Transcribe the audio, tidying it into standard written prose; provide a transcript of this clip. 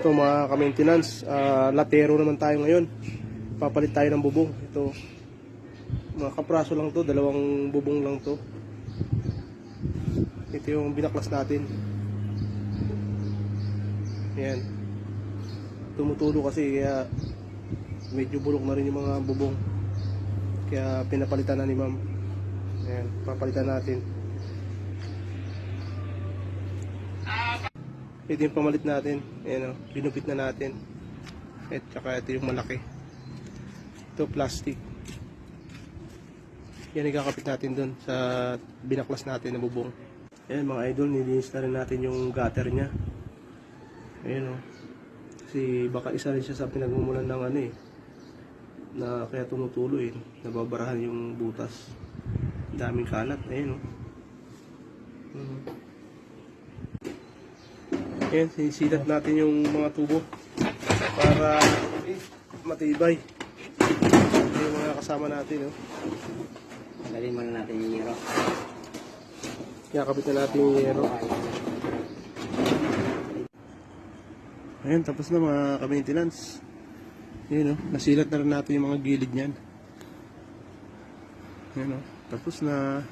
Ito mga ka-maintenance, latero naman tayo ngayon. Papalit tayo ng bubong. Ito, mga kapraso lang to, dalawang bubong lang to. Ito yung binaklas natin. Ayan. Tumutulo kasi kaya medyo bulok na rin yung mga bubong. Kaya pinapalitan na ni ma'am. Ayan, papalitan natin. Ito yung pamalit natin. Ayan o, binupit na natin. At saka ito yung malaki. Ito plastic. Yan ikakapit natin dun sa binaklas natin na bubong. Ayan mga idol, nilinis na rin natin yung gutter nya. Ayan o. Kasi baka isa rin siya sa pinagmumulan ng ano eh, na kaya tumutulo eh, nababarahan yung butas. Daming kalat. Ayan o. Ayan, sinisilat natin yung mga tubo para matibay. Ito yung mga kasama natin, no? Dalhin muna natin yung yero. Kakabit na natin yung yero. Ayan, tapos na mga ka-maintenance. Ayan, no? Nasilat na rin natin yung mga gilid niyan. Ayan, no? Tapos na.